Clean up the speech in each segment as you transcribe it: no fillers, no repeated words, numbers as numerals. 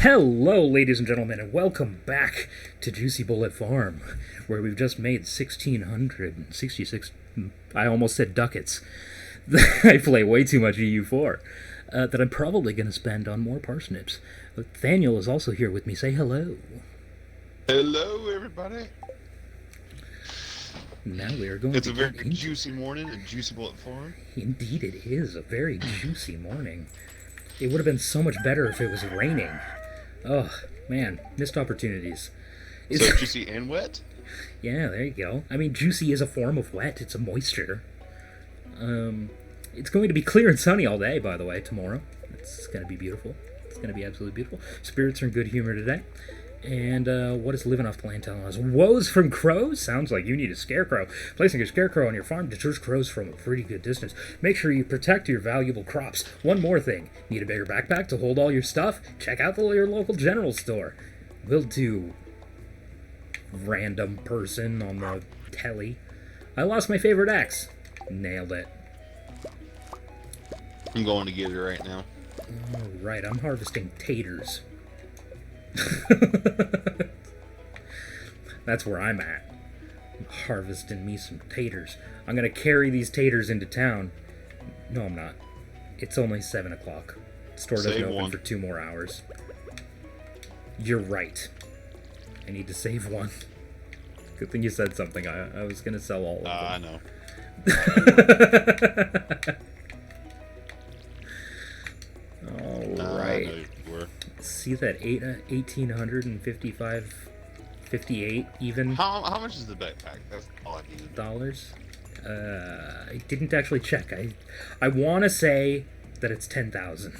Hello, ladies and gentlemen, and welcome back to JuicyBullet Farm, where we've just made 1,666. I almost said ducats. I play way too much EU4 that I'm probably going to spend on more parsnips. Nathaniel is also here with me. Say hello. Hello, everybody. Now we are going It's to a very get into... juicy morning at JuicyBullet Farm. Indeed, it is a very juicy morning. It would have been so much better if it was raining. Oh, man, missed opportunities. So juicy and wet? Yeah, there you go. I mean, juicy is a form of wet. It's a moisture. It's going to be clear and sunny all day, by the way, tomorrow. It's going to be beautiful. It's going to be absolutely beautiful. Spirits are in good humor today. And what is living off the land telling us? Woes from crows? Sounds like you need a scarecrow. Placing a scarecrow on your farm deters crows from a pretty good distance. Make sure you protect your valuable crops. One more thing. Need a bigger backpack to hold all your stuff? Check out your local general store. Will do. Random person on the telly. I lost my favorite axe. Nailed it. I'm going to get it right now. Alright, I'm harvesting taters. That's where I'm at. I'm harvesting me some taters. I'm gonna carry these taters into town. No, I'm not. It's only 7 o'clock. Store doesn't open for 2 more hours. You're right. I need to save one. Good thing you said something. I was gonna sell all of them. I know. Alright. See that 1,855, 58 even. How much is the backpack? That's all I need. Dollars. I didn't actually check. I want to say that it's 10,000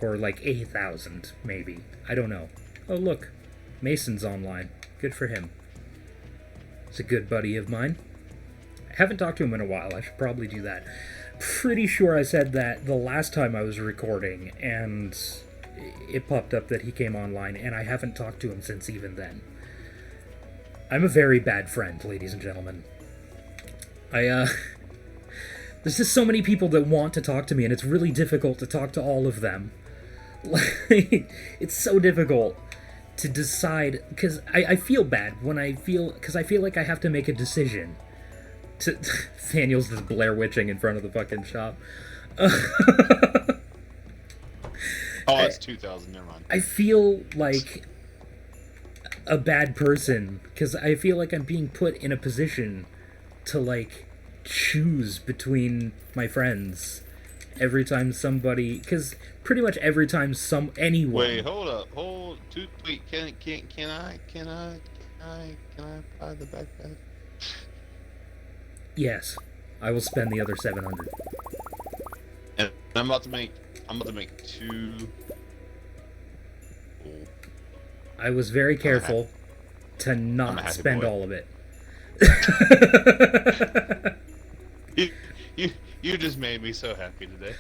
or like 8,000 maybe. I don't know. Oh look, Mason's online. Good for him. He's a good buddy of mine. I haven't talked to him in a while. I should probably do that. Pretty sure I said that the last time I was recording, and it popped up that he came online, and I haven't talked to him since even then. I'm a very bad friend, ladies and gentlemen. There's just so many people that want to talk to me, and it's really difficult to talk to all of them. It's so difficult to decide, because I feel bad when because I feel like I have to make a decision. Daniel's just Blair Witching in front of the fucking shop. Oh, it's 2,000. Never mind. I feel like a bad person because I feel like I'm being put in a position to like choose between my friends every time somebody. Because pretty much every time anyone. Wait, hold up, wait. Can I buy the backpack? Yes, I will spend the other 700. And I'm about to make 2. I was very careful to not spend all of it. You just made me so happy today.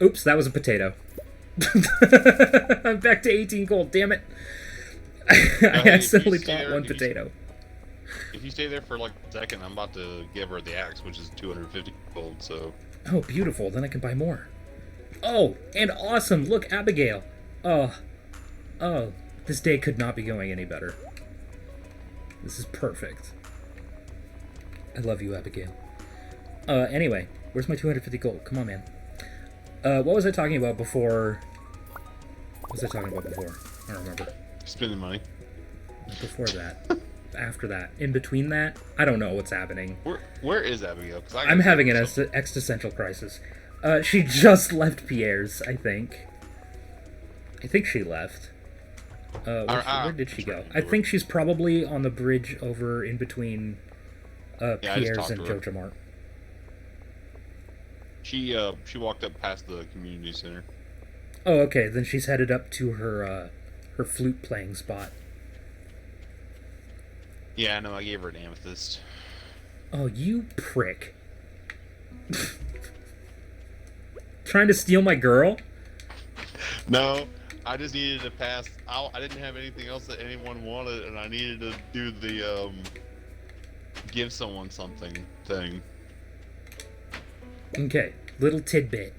Oops, that was a potato. I'm back to 18 gold, damn it. I accidentally bought one potato. If you stay there for like a second, I'm about to give her the axe, which is 250 gold, so... Oh, beautiful. Then I can buy more. Oh, and awesome. Look, Abigail. Oh, this day could not be going any better. This is perfect. I love you, Abigail. Anyway, where's my 250 gold? Come on, man. What was I talking about before? What was I talking about before? I don't remember. Spending money. Before that. After that. In between that, I don't know what's happening. Where is Abigail? I'm having an existential crisis. She just left Pierre's, I think. I think she left. Where did she go? I think she's probably on the bridge over in between Pierre's and Jojo Mart. She walked up past the community center. Oh, okay. Then she's headed up to her flute playing spot. Yeah, I know. I gave her an amethyst. Oh, you prick! Trying to steal my girl? No, I just needed to pass. I didn't have anything else that anyone wanted, and I needed to do the give someone something thing. Okay, little tidbit.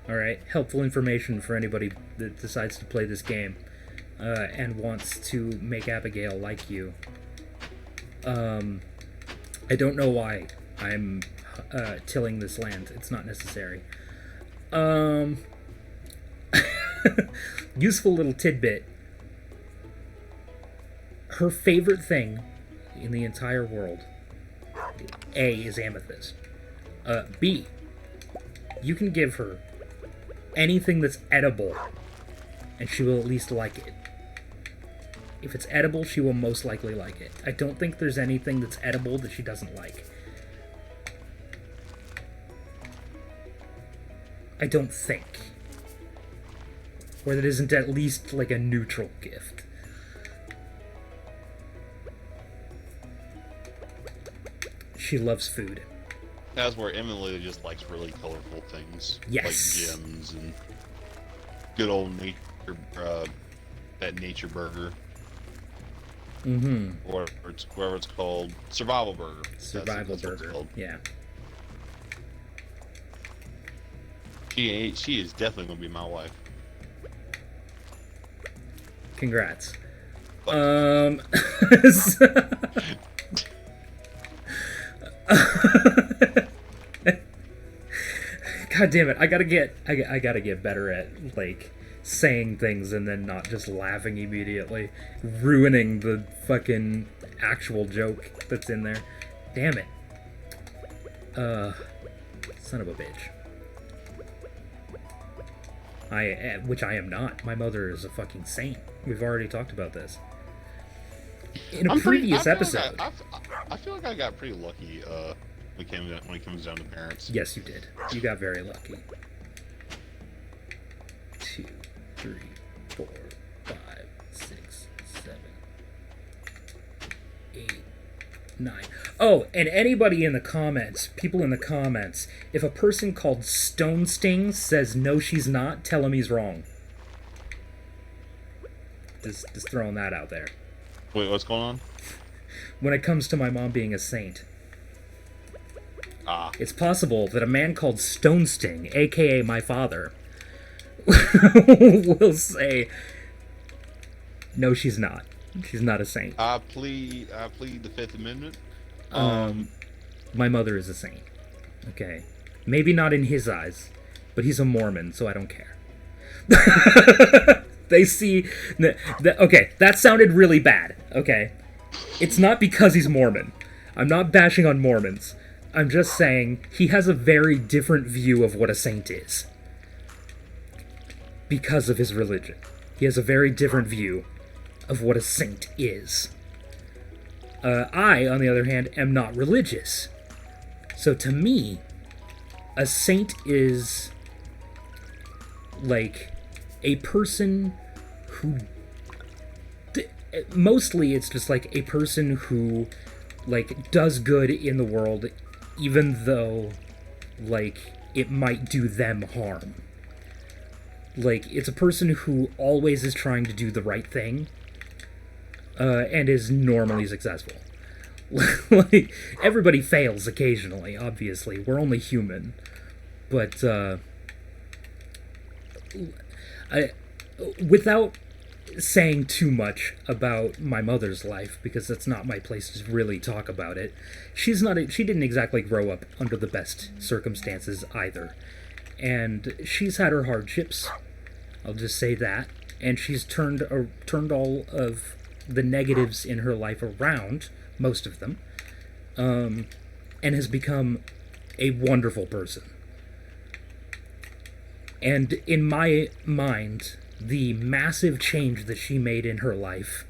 All right, helpful information for anybody that decides to play this game and wants to make Abigail like you. I don't know why I'm tilling this land. It's not necessary. Useful little tidbit. Her favorite thing in the entire world, A, is amethyst. B, you can give her anything that's edible, and she will at least like it. If it's edible, she will most likely like it. I don't think there's anything that's edible that she doesn't like. I don't think. Or that isn't at least like a neutral gift. She loves food. That's where Emily just likes really colorful things. Yes. Like gems and good old nature, that nature burger. Mm-hmm. Or whatever it's called. Survival burger. Survival That's what it's burger. called. Yeah. She is definitely gonna be my wife. Congrats. God damn it! I gotta get better at like saying things and then not just laughing immediately, ruining the fucking actual joke that's in there. Damn it. Son of a bitch. Which I am not. My mother is a fucking saint. We've already talked about this in a previous episode. I feel like I got pretty lucky when it comes down to parents. Yes, you did. You got very lucky. 2, 3, 4, 5, 6, 7, 8, 9. Oh, and anybody in the comments, people in the comments, if a person called Stone Sting says no she's not, tell him he's wrong. Just throwing that out there. Wait, what's going on? When it comes to my mom being a saint, Ah. it's possible that a man called Stone Sting, aka my father, will say, no, she's not. She's not a saint. I plead the Fifth Amendment. My mother is a saint. Okay. Maybe not in his eyes, but he's a Mormon, so I don't care. They see... Okay, that sounded really bad, okay? It's not because he's Mormon. I'm not bashing on Mormons. I'm just saying he has a very different view of what a saint is. Because of his religion. He has a very different view of what a saint is. I, on the other hand, am not religious. So to me, a saint is like a person who... Mostly it's just like a person who like does good in the world even though like it might do them harm. Like, it's a person who always is trying to do the right thing, and is normally successful. Like, everybody fails occasionally, obviously. We're only human. But, without saying too much about my mother's life, because that's not my place to really talk about it, she didn't exactly grow up under the best circumstances either. And she's had her hardships, I'll just say that, and she's turned all of the negatives in her life around, most of them, and has become a wonderful person. And in my mind, the massive change that she made in her life,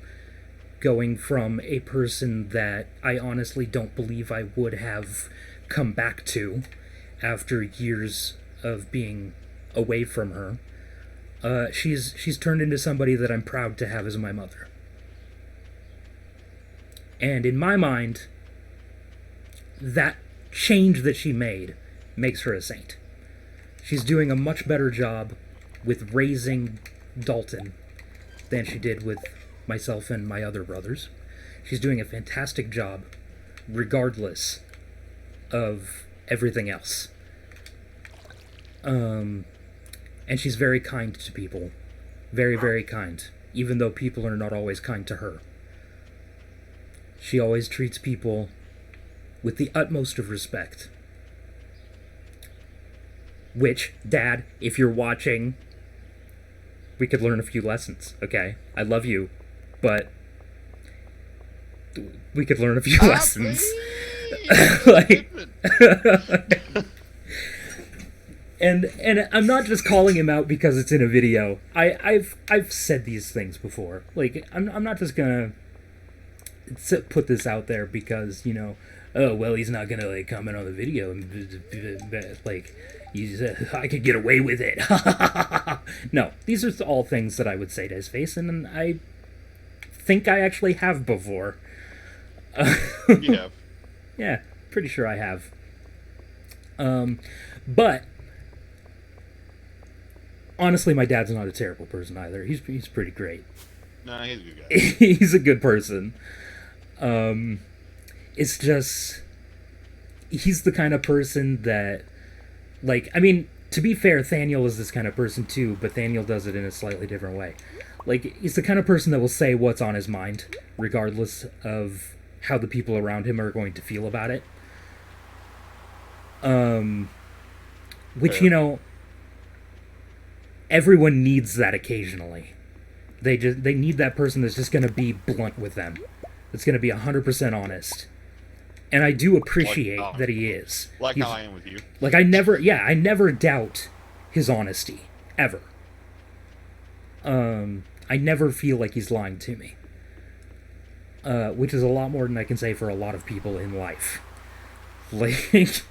going from a person that I honestly don't believe I would have come back to after years of being away from her, she's turned into somebody that I'm proud to have as my mother. And in my mind, that change that she made makes her a saint. She's doing a much better job with raising Dalton than she did with myself and my other brothers. She's doing a fantastic job regardless of everything else. And she's very kind to people. Very, very kind. Even though people are not always kind to her. She always treats people with the utmost of respect. Which, Dad, if you're watching, we could learn a few lessons, okay? I love you, but we could learn a few lessons. Like, and I'm not just calling him out because it's in a video. I've said these things before. Like, I'm not just gonna put this out there because, you know, oh, well, he's not gonna, like, comment on the video and, like, I could get away with it. No, these are all things that I would say to his face, and I think I actually have before. You have. Yeah, pretty sure I have. But honestly, my dad's not a terrible person either. He's pretty great. Nah, he's a good guy. He's a good person. It's just, he's the kind of person that, like, I mean, to be fair, Thaniel is this kind of person too, but Thaniel does it in a slightly different way. Like, he's the kind of person that will say what's on his mind, regardless of how the people around him are going to feel about it. Which, you know, everyone needs that occasionally. They need that person that's just going to be blunt with them. That's going to be 100% honest. And I do appreciate that he is. Like how I am with you. Like, I never doubt his honesty. Ever. I never feel like he's lying to me. Which is a lot more than I can say for a lot of people in life. Like,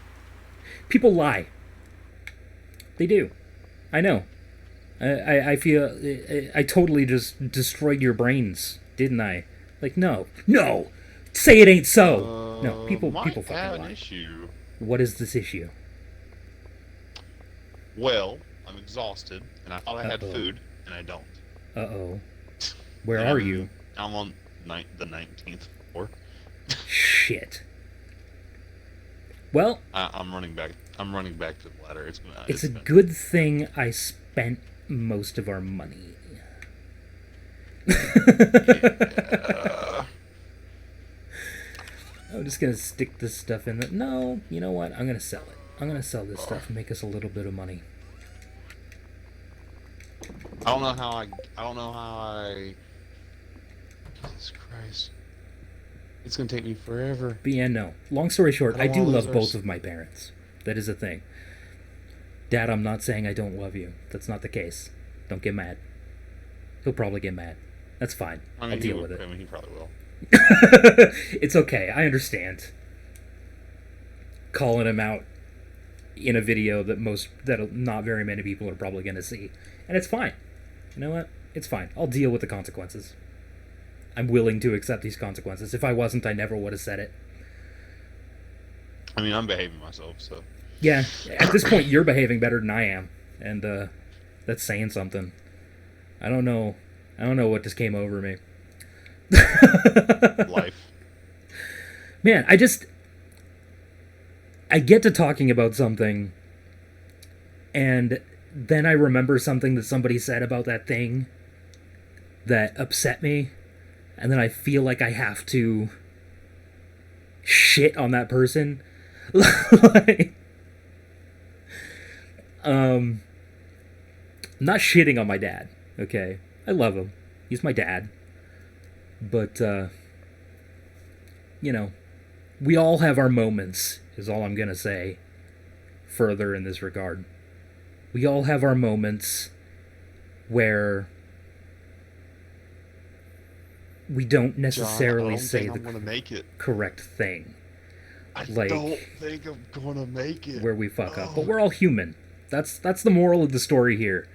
people lie. They do. I know. I feel I totally just destroyed your brains, didn't I? Like, no, say it ain't so. No, people fucking have lie. An issue. What is this issue? Well, I'm exhausted, and I thought I had food, and I don't. Where are you? I'm on the 19th floor. Shit. Well, I'm running back. I'm running back to the ladder. It's a good thing I spent most of our money. Yeah. I'm just gonna stick this stuff in. No, you know what? I'm gonna sell it. I'm gonna sell this stuff and make us a little bit of money. I don't know how I. Jesus Christ! It's gonna take me forever. But yeah, no. Long story short, I do love both of my parents. That is a thing. Dad, I'm not saying I don't love you. That's not the case. Don't get mad. He'll probably get mad. That's fine. I'll deal with it. I mean, he probably will. It's okay. I understand. Calling him out in a video that not very many people are probably going to see. And it's fine. You know what? It's fine. I'll deal with the consequences. I'm willing to accept these consequences. If I wasn't, I never would have said it. I mean, I'm behaving myself, so. Yeah. At this point, you're behaving better than I am. And that's saying something. I don't know what just came over me. Life. Man, I get to talking about something, and then I remember something that somebody said about that thing that upset me, and then I feel like I have to shit on that person. Like, not shitting on my dad, okay? I love him. He's my dad. But, you know, we all have our moments, is all I'm gonna say further in this regard. We all have our moments where we don't necessarily say the correct thing. I don't think I'm gonna make it. Where we fuck up. But we're all human. That's the moral of the story here.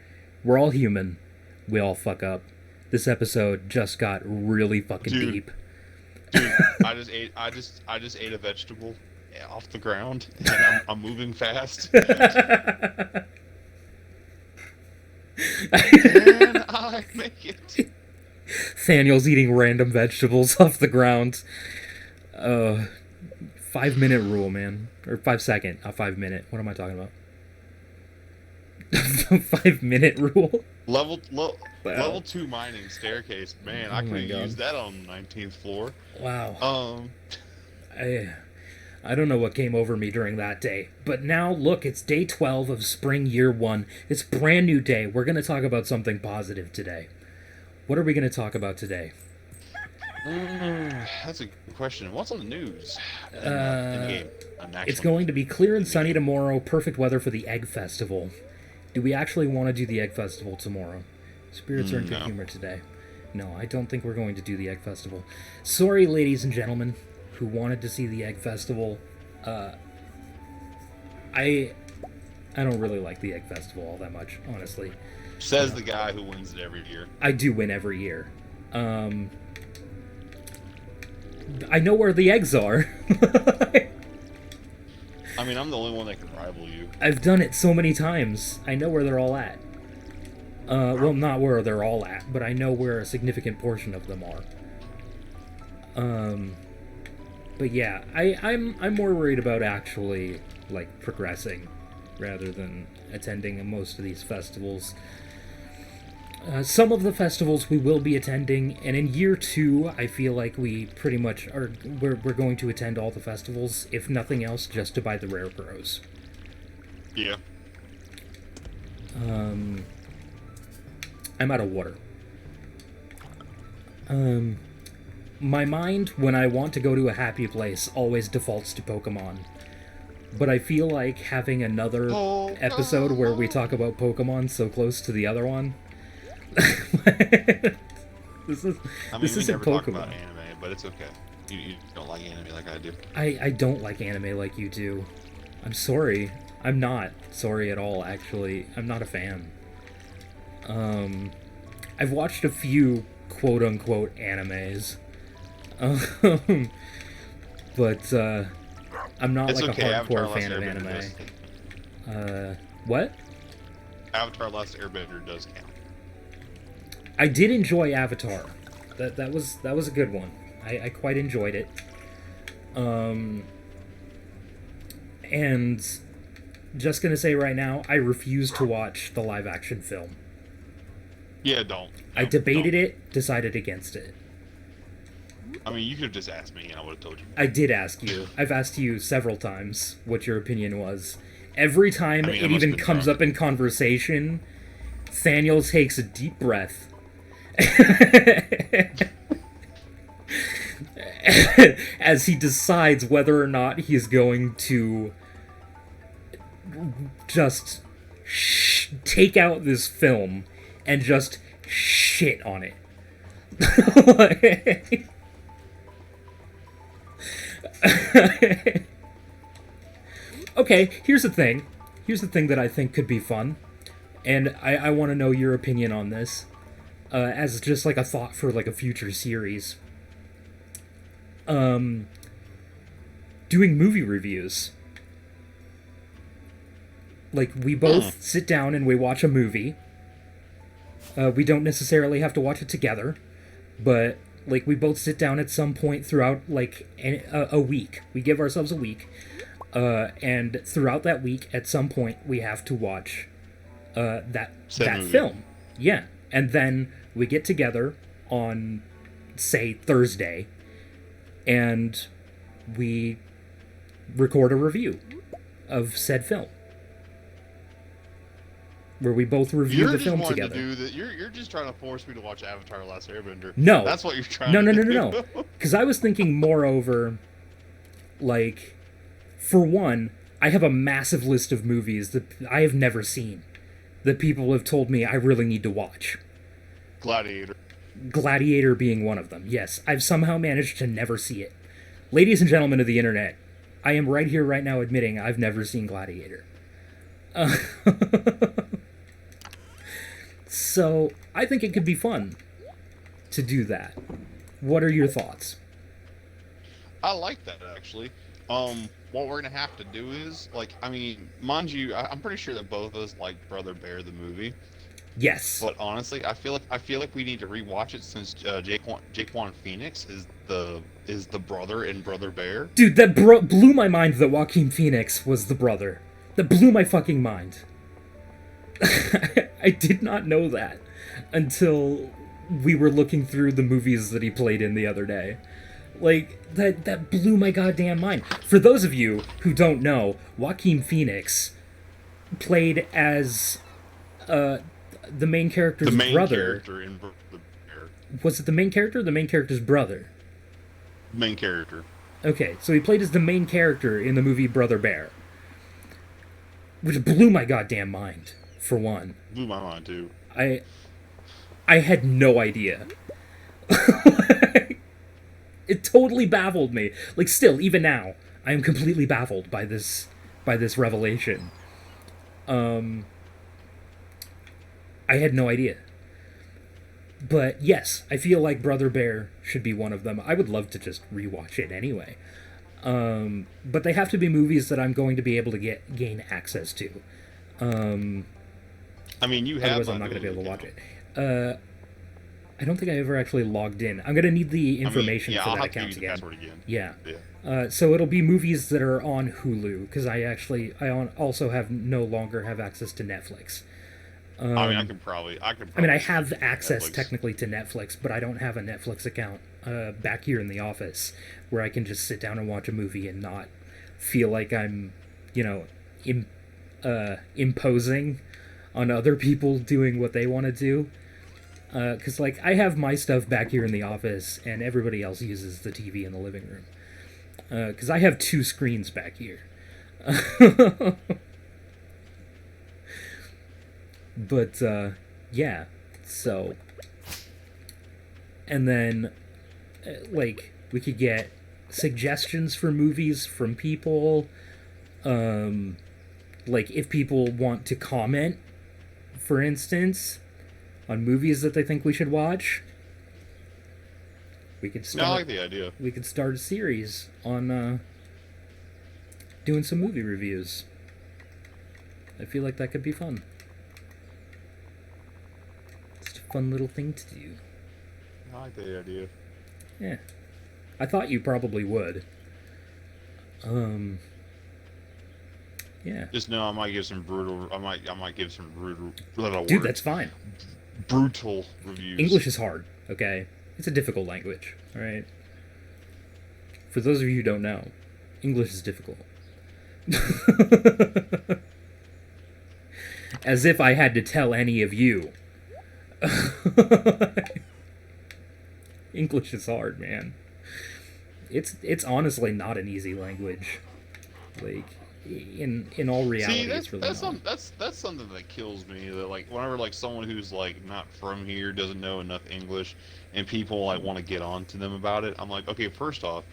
We're all human. We all fuck up. This episode just got really fucking deep. Dude, I just ate a vegetable off the ground, and I'm moving fast. Can I make it? Thaniel's eating random vegetables off the ground. 5-minute rule, man. Or 5 second, not 5 minute. What am I talking about? The 5-minute rule. Level Wow. level 2 mining staircase. Man, I Oh could my have God. used that on the 19th floor. Wow. Um, I don't know what came over me during that day. But now, look, it's day 12 of spring year 1. It's a brand new day. We're going to talk about something positive today. What are we going to talk about today? that's a good question. What's on the news in the game? It's going to be clear and sunny game. tomorrow. Perfect weather for the Egg Festival. Do we actually want to do the Egg Festival tomorrow? Spirits are in good No. humor today. No, I don't think we're going to do the Egg Festival. Sorry, ladies and gentlemen, who wanted to see the Egg Festival. I don't really like the Egg Festival all that much, honestly. Says the guy who wins it every year. I do win every year. I know where the eggs are. I mean, I'm the only one that can rival you. I've done it so many times. I know where they're all at. Well, not where they're all at, but I know where a significant portion of them are. But yeah, I'm more worried about actually like progressing rather than attending most of these festivals. Some of the festivals we will be attending, and in year 2, I feel like we pretty much are. We're going to attend all the festivals, if nothing else, just to buy the rare pros. Yeah. I'm out of water. My mind, when I want to go to a happy place, always defaults to Pokemon. But I feel like having another episode where we talk about Pokemon so close to the other one. This I mean, we isn't never talk Pokemon. about anime, but it's okay. You don't like anime like I do. I don't like anime like you do. I'm sorry. I'm not sorry at all, actually. I'm not a fan. I've watched a few quote-unquote animes. But, I'm not It's like okay, a Avatar hardcore Last fan of Airbender anime. What? Avatar Last Airbender does count. I did enjoy Avatar. That was a good one. I quite enjoyed it. And just gonna say right now, I refuse to watch the live action film. Yeah, don't. I debated it, decided against it. I mean, you could have just asked me and I would have told you. I did ask you. I've asked you several times what your opinion was. Every time I mean, I it must even have been comes drunk. up in conversation, Thaniel takes a deep breath. As he decides whether or not he's going to just take out this film and just shit on it. Okay, here's the thing. Here's the thing that I think could be fun. And I want to know your opinion on this. As just like a thought for like a future series. Doing movie reviews. Like, we both sit down and we watch a movie. We don't necessarily have to watch it together. But, like, we both sit down at some point throughout, like, a week. We give ourselves a week. And throughout that week, at some point, we have to watch that movie. film. Yeah. And then we get together on, say, Thursday, and we record a review of said film. Where we both review the film together. To do that. You're just trying to force me to watch Avatar: Last Airbender. No. That's what you're trying to do. No. Because I was thinking, moreover, like, for one, I have a massive list of movies that I have never seen that people have told me I really need to watch. Gladiator being one of them, yes. I've somehow managed to never see it. Ladies and gentlemen of the internet, I am right here, right now, admitting I've never seen Gladiator. So, I think it could be fun to do that. What are your thoughts? I like that, actually. What we're gonna have to do is, like, I mean, mind you, I'm pretty sure that both of us like Brother Bear the movie. Yes. But honestly, I feel like we need to rewatch it since Jaquan Phoenix is the brother in Brother Bear. Dude, that blew my mind that Joaquin Phoenix was the brother. That blew my fucking mind. I did not know that until we were looking through the movies that he played in the other day. Like, that blew my goddamn mind. For those of you who don't know, Joaquin Phoenix played as the main character's The main brother. character in the Bear. Was it the main character or the main character's brother? Main character. Okay, so he played as the main character in the movie Brother Bear. Which blew my goddamn mind, for one. Blew my mind too. I had no idea. It totally baffled me. Like, still, even now, I am completely baffled by this revelation. I had no idea. But yes, I feel like Brother Bear should be one of them. I would love to just rewatch it anyway. But they have to be movies that I'm going to be able to gain access to. I mean, you have. Otherwise, I'm not going to be able to watch it. I don't think I ever actually logged in. I'm going to need the information for that account again. Password again. Yeah. Yeah. So it'll be movies that are on Hulu, because I also no longer have access to Netflix. I mean, I could probably. I mean, I have access technically to Netflix, but I don't have a Netflix account back here in the office where I can just sit down and watch a movie and not feel like I'm, imposing on other people doing what they want to do. Because, like, I have my stuff back here in the office, and everybody else uses the TV in the living room. Because I have 2 screens back here. But, yeah, so... And then, like, we could get suggestions for movies from people. Like, if people want to comment, for instance, on movies that they think we should watch, we could start... I like the idea. We could start a series on, doing some movie reviews. I feel like that could be fun. It's a fun little thing to do. I like the idea. Yeah. I thought you probably would. Yeah. Just know I might give some brutal. I might give some brutal. Dude, that's fine. Brutal reviews. English is hard, okay? It's a difficult language, alright? For those of you who don't know, English is difficult. As if I had to tell any of you. English is hard, man. It's honestly not an easy language. Like, in all reality, it's really not. That's something that kills me. That, like, whenever, like, someone who's, like, not from here doesn't know enough English, and people, like, want to get on to them about it, I'm like, okay, first off,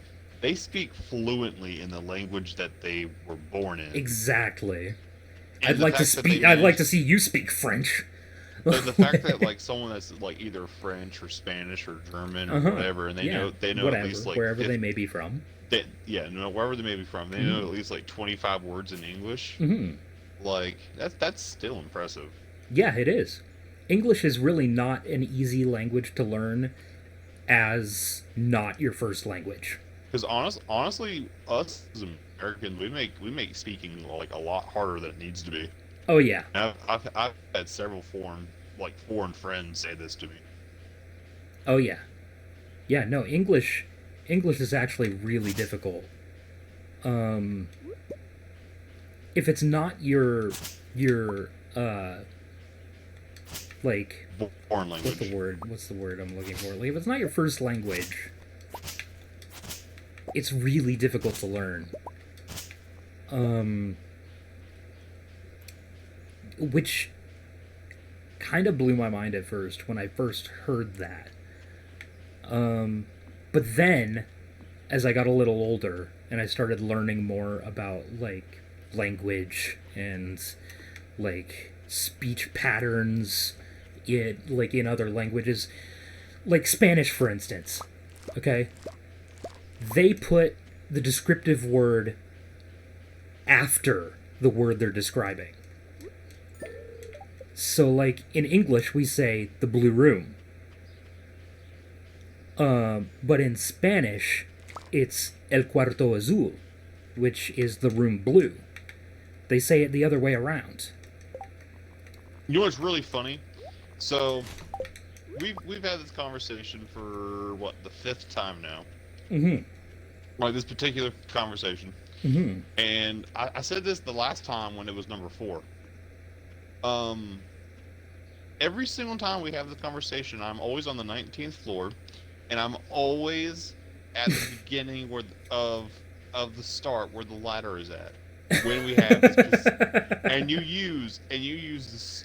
they speak fluently in the language that they were born in. Exactly. And I'd like to see you speak French. The fact that, like, someone that's, like, either French or Spanish or German or whatever, and they know whatever, at least, like, wherever they may be from. Wherever they may be from, they know at least, like, 25 words in English. Mm-hmm. Like, that's still impressive. Yeah, it is. English is really not an easy language to learn as not your first language. Because honestly, us as Americans, we make speaking, like, a lot harder than it needs to be. Oh yeah. I've had several foreign friends say this to me. Oh yeah. Yeah, no, English is actually really difficult. If it's not your like, foreign language. What's the word I'm looking for? Like, if it's not your first language, it's really difficult to learn. Which kind of blew my mind at first when I first heard that. But then, as I got a little older and I started learning more about, like, language and, like, speech patterns in other languages, like Spanish, for instance, okay? They put the descriptive word after the word they're describing. So, like, in English, we say the blue room. But in Spanish, it's el cuarto azul, which is the room blue. They say it the other way around. You know what's really funny? So we've had this conversation for what, the fifth time now. Mm-hmm. Like this particular conversation. Mm-hmm. And I said this the last time when it was number four. Um, every single time we have this conversation, I'm always on the 19th floor, and I'm always at the beginning of the start where the ladder is at. When we have this,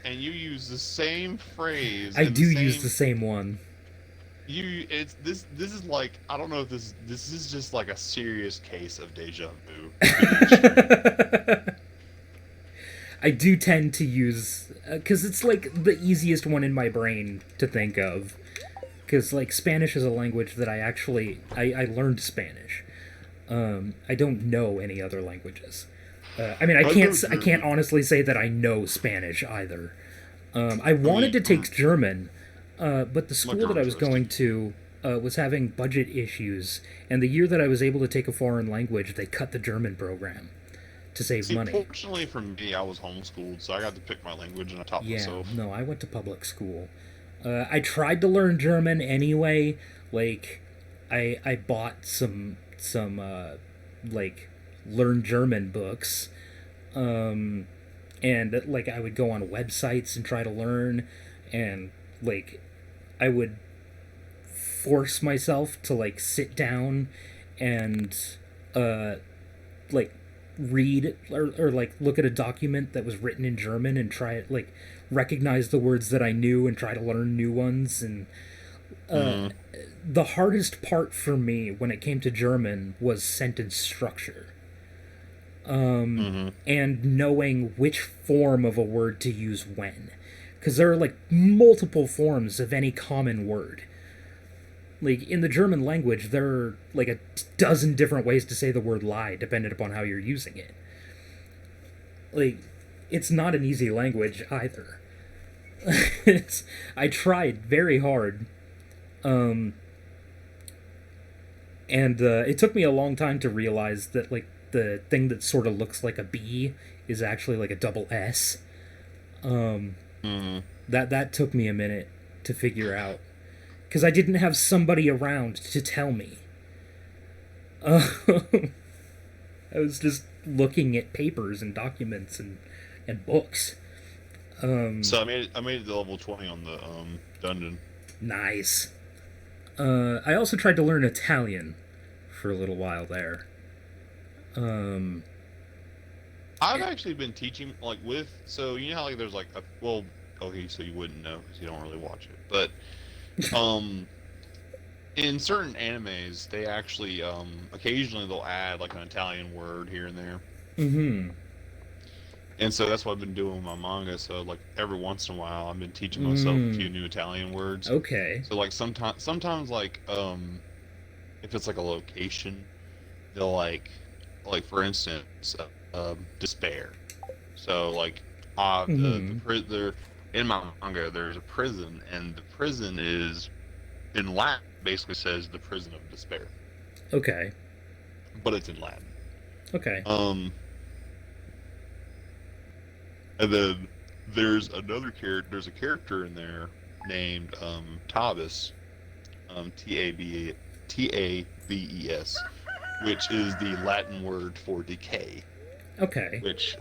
and you use the same phrase I and the do use same the same one. it's this is like, I don't know if this is just like a serious case of deja vu being extreme. I do tend to use because it's like the easiest one in my brain to think of. Because like Spanish is a language that I learned Spanish. I don't know any other languages. I mean, I know I can't German. honestly say that I know Spanish either. I I wanted mean, to take German, but the my school that I German's was rusty. going to was having budget issues, and the year that I was able to take a foreign language, they cut the German program to save See, money. fortunately for me, I was homeschooled, so I got to pick my language and I taught Yeah, myself. no, I went to public school. I tried to learn German anyway. Like, I bought some like learn German books, and like I would go on websites and try to learn, and like I would force myself to like sit down and uh like read or like look at a document that was written in German and try it like recognize the words that I knew and try to learn new ones. And Mm, the hardest part for me when it came to German was sentence structure mm-hmm. and knowing which form of a word to use when, because there are like multiple forms of any common word. Like in the German language there are like a dozen different ways to say the word lie depending upon how you're using it. Like, it's not an easy language either. it's I tried very hard, um, and it took me a long time to realize that like the thing that sort of looks like a B is actually like a double S. Um, Mm-hmm. that took me a minute to figure out because I didn't have somebody around to tell me. Uh, I was just looking at papers and documents and books. So I made it to level 20 on the dungeon. Nice. I also tried to learn Italian for a little while there. Um, I've actually been teaching like with, so you know how like there's like a, well, okay, so you wouldn't know because you don't really watch it, but um in certain animes they actually occasionally they'll add like an Italian word here and there. mm-hmm. And so that's what I've been doing with my manga. So like every once in a while, I've been teaching myself a few Mm, new Italian words. okay. So like sometimes like if it's like a location, they'll like for instance, despair. So like the Mm-hmm. there in my manga there's a prison, and the prison is in Latin basically says the prison of despair, Okay. but it's in Latin. Okay. Um, and then there's a character in there named Tabus, Tabes, which is the Latin word for decay. Okay. Which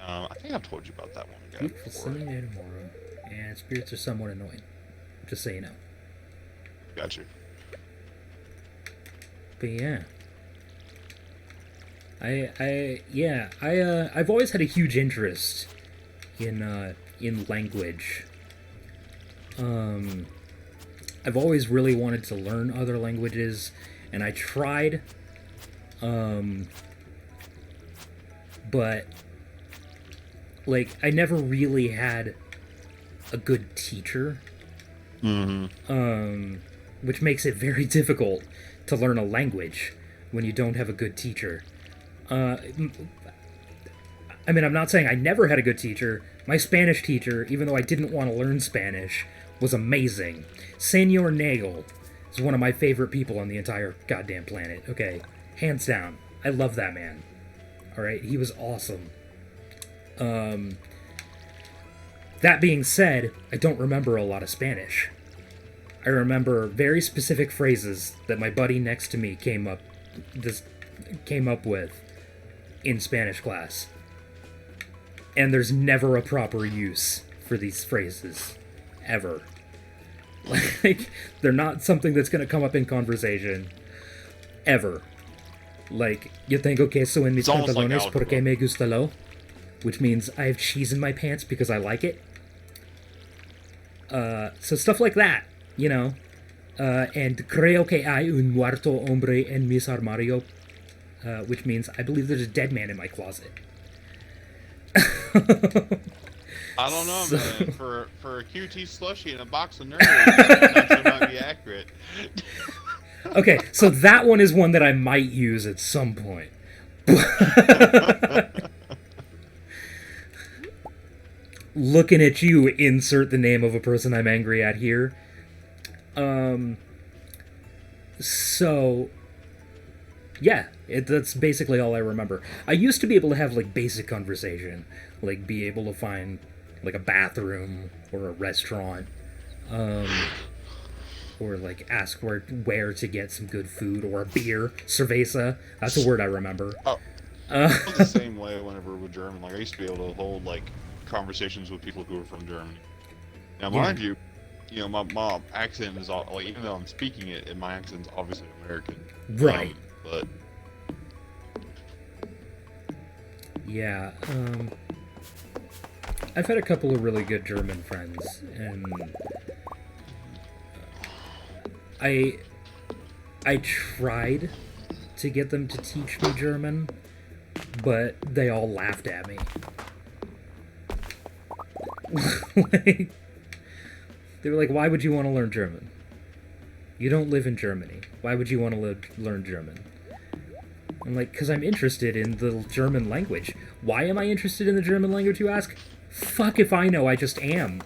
I think I've told you about that one guy Beautiful before. sunny day tomorrow, and spirits are somewhat annoying. Just so you know. Got you. But yeah, I've always had a huge interest in language. Um, I've always really wanted to learn other languages, and I tried, um, but like I never really had a good teacher, Mm-hmm. which makes it very difficult to learn a language when you don't have a good teacher. Uh, I mean, I'm not saying I never had a good teacher. My Spanish teacher, even though I didn't want to learn Spanish, was amazing. Senor Nagel is one of my favorite people on the entire goddamn planet. Okay, hands down. I love that man. All right, he was awesome. Um, That being said, I don't remember a lot of Spanish. I remember very specific phrases that my buddy next to me came up with in Spanish class. And there's never a proper use for these phrases. Ever. Like, they're not something that's going to come up in conversation. Ever. Like, yo tengo queso en mis pantalones porque me gusta lo. Which means I have cheese in my pants because I like it. So stuff like that, you know. And creo que hay un muerto hombre en mis armario. Which means I believe there's a dead man in my closet. I don't know, man. For a QT slushie and a box of nerds, that might be accurate. Okay, so that one is one that I might use at some point. Looking at you, insert the name of a person I'm angry at here. So, yeah, that's basically all I remember. I used to be able to have, like, basic conversation. Like, be able to find, like, a bathroom or a restaurant. Or, like, ask where to get some good food or a beer. Cerveza. That's a word I remember. Oh, I was the same way whenever with German. Like, I used to be able to hold, like, conversations with people who were from Germany. Now, mind you, my accent is all, like, even though I'm speaking it, and my accent's obviously American. Right. But yeah, I've had a couple of really good German friends, and I tried to get them to teach me German, but they all laughed at me. Like, they were like, why would you want to learn German? You don't live in Germany. Why would you want to learn German? I'm like, because I'm interested in the German language. Why am I interested in the German language, you ask? Fuck if I know, I just am.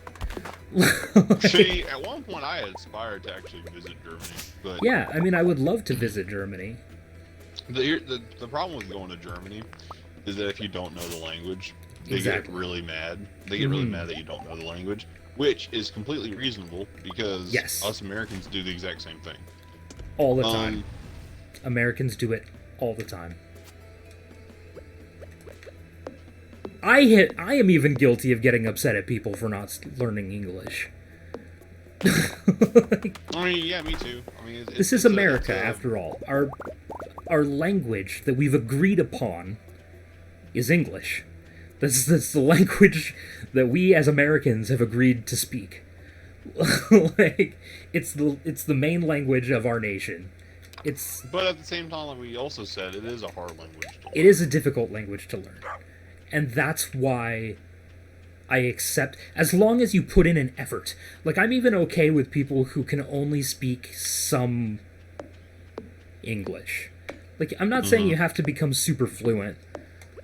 See, at one point I had aspired to actually visit Germany, but yeah, I mean, I would love to visit Germany. The problem with going to Germany is that if you don't know the language, they get really mad. They get really mad that you don't know the language, which is completely reasonable because us Americans do the exact same thing. All the time. Americans do it all the time. I am even guilty of getting upset at people for not learning English. I mean, yeah, me too. I mean, this is America, after all. Our language that we've agreed upon is English. That's the language that we as Americans have agreed to speak. Like, it's the main language of our nation. But at the same time, like we also said, it is a hard language to learn. It is a difficult language to learn. And that's why I accept, as long as you put in an effort. Like, I'm even okay with people who can only speak some English. Like, I'm not saying you have to become super fluent.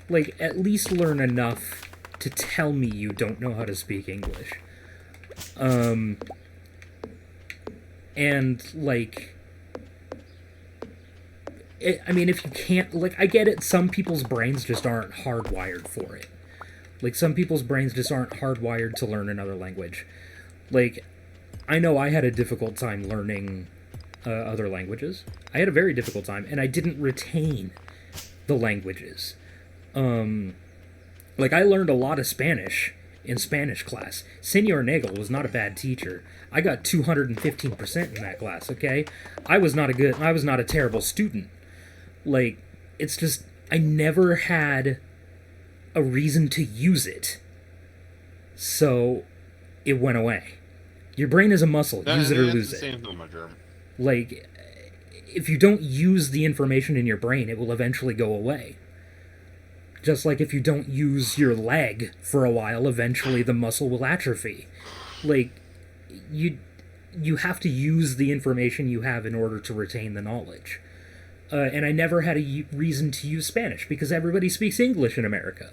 Like, at least learn enough to tell me you don't know how to speak English. And, like, I mean, if you can't, like, I get it, some people's brains just aren't hardwired for it. Like, some people's brains just aren't hardwired to learn another language. Like, I know I had a difficult time learning other languages. I had a very difficult time, and I didn't retain the languages. Like, I learned a lot of Spanish in Spanish class. Senor Nagel was not a bad teacher. I got 215% in that class, okay? I was not a terrible student. Like, it's just, I never had a reason to use it. So, it went away. Your brain is a muscle. Use it or lose it. Same thing with my German. Like, if you don't use the information in your brain, it will eventually go away. Just like if you don't use your leg for a while, eventually the muscle will atrophy. Like, you have to use the information you have in order to retain the knowledge. And I never had a reason to use Spanish, because everybody speaks English in America.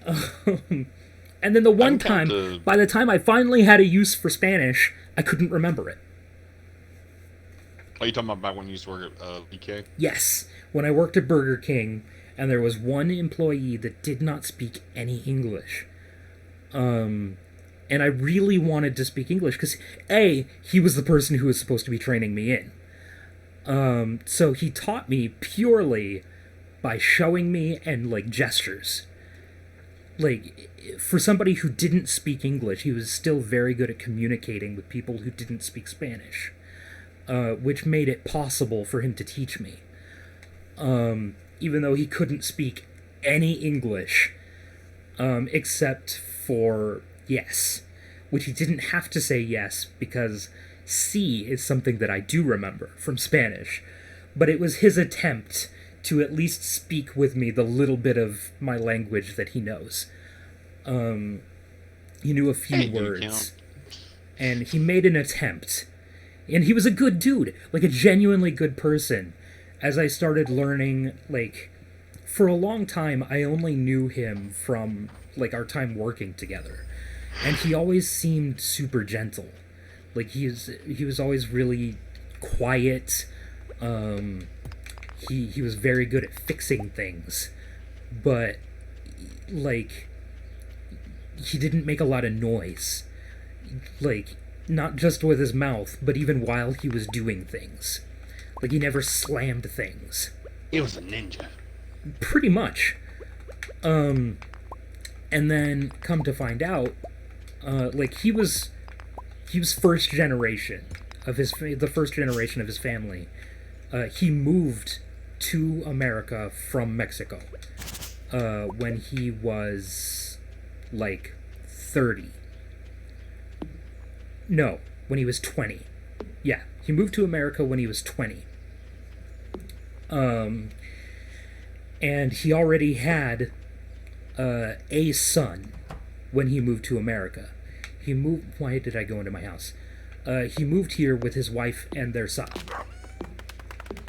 And then the one time, by the time I finally had a use for Spanish, I couldn't remember it. Are you talking about back when you used to work at BK? Yes, when I worked at Burger King, and there was one employee that did not speak any English. And I really wanted to speak English because A, he was the person who was supposed to be training me in. So he taught me purely by showing me and like gestures. Like, for somebody who didn't speak English, he was still very good at communicating with people who didn't speak Spanish, which made it possible for him to teach me. Even though he couldn't speak any English, except for yes, which he didn't have to say yes because C is something that I do remember from Spanish, but it was his attempt to at least speak with me the little bit of my language that he knows. He knew a few words, and he made an attempt. And he was a good dude, like a genuinely good person. As I started learning, like, for a long time, I only knew him from, like, our time working together. And he always seemed super gentle. Like, he was always really quiet. He was very good at fixing things. But, like, he didn't make a lot of noise. Like, not just with his mouth, but even while he was doing things. Like, he never slammed things. He was a ninja. Pretty much. And then, come to find out, like, he was first generation of the first generation of his family. He moved to America from Mexico when he was, like, 30. No, when he was 20. Yeah, he moved to America when he was 20. And he already had a son when he moved to America. He moved... Why did I go into my house? He moved here with his wife and their son.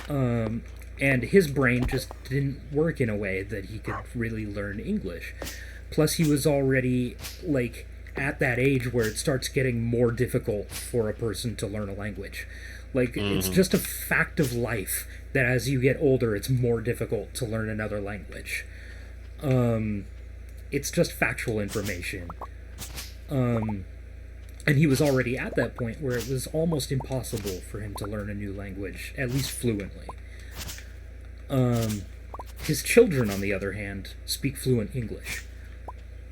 And his brain just didn't work in a way that he could really learn English. Plus, he was already, like, at that age where it starts getting more difficult for a person to learn a language. Like, it's just a fact of life that as you get older, it's more difficult to learn another language. It's just factual information. And he was already at that point where it was almost impossible for him to learn a new language, at least fluently. His children, on the other hand, speak fluent English.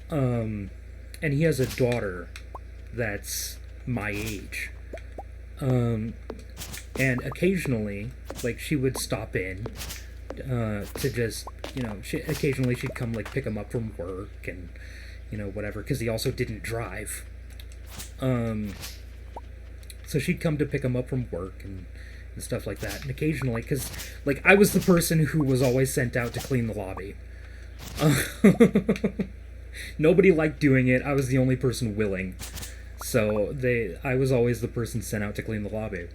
And he has a daughter that's my age. And occasionally, like, she would stop in to just, occasionally she'd come, like, pick him up from work and, whatever, because he also didn't drive. So she'd come to pick him up from work and stuff like that. And occasionally, because, like, I was the person who was always sent out to clean the lobby. Nobody liked doing it. I was the only person willing. So I was always the person sent out to clean the lobby.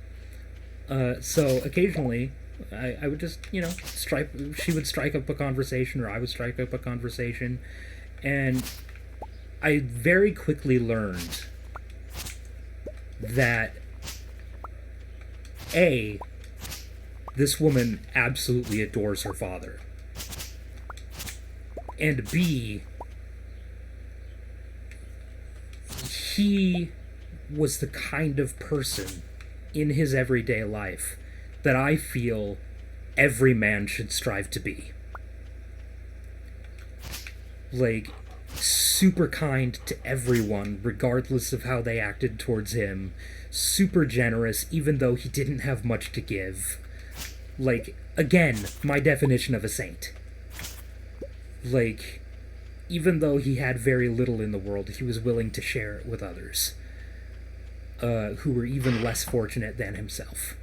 So occasionally, I would just, she would strike up a conversation, or I would strike up a conversation. And I very quickly learned that A, this woman absolutely adores her father. And B, he was the kind of person in his everyday life that I feel every man should strive to be. Like, super kind to everyone, regardless of how they acted towards him. Super generous, even though he didn't have much to give. Like, again, my definition of a saint. Like, even though he had very little in the world, he was willing to share it with others, who were even less fortunate than himself.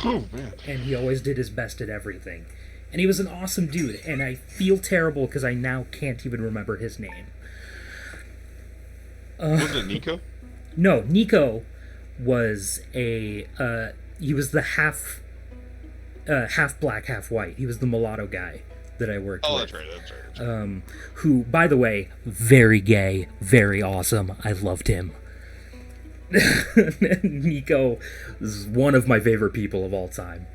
Oh, man. And he always did his best at everything. And he was an awesome dude, and I feel terrible because I now can't even remember his name. Was it Nico? No, Nico was he was the half black, half white. He was the mulatto guy that I worked with. That's right. Who, by the way, very gay, very awesome. I loved him. Nico is one of my favorite people of all time.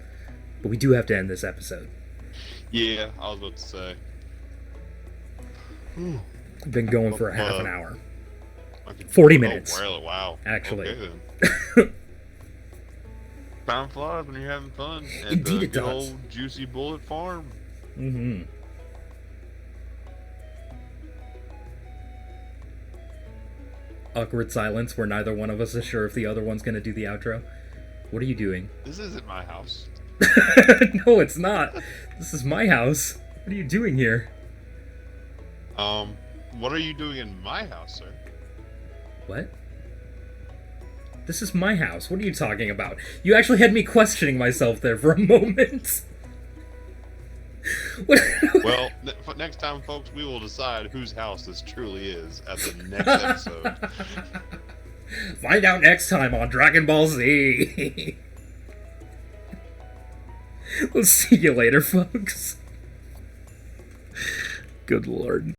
But we do have to end this episode. Yeah, I was about to say. Been going for a half an hour. Okay. 40 minutes. Oh, really? Wow. Actually. Okay, then. Time flies when you're having fun at Indeed the it good does. old JuicyBullet farm. Mm-hmm. Awkward silence where neither one of us is sure if the other one's gonna do the outro. What are you doing? This isn't my house. No, it's not. This is my house. What are you doing here? What are you doing in my house, sir? What? This is my house. What are you talking about? You actually had me questioning myself there for a moment. What? Well, next time, folks, we will decide whose house this truly is at the next episode. Find out next time on Dragon Ball Z. We'll see you later, folks. Good lord.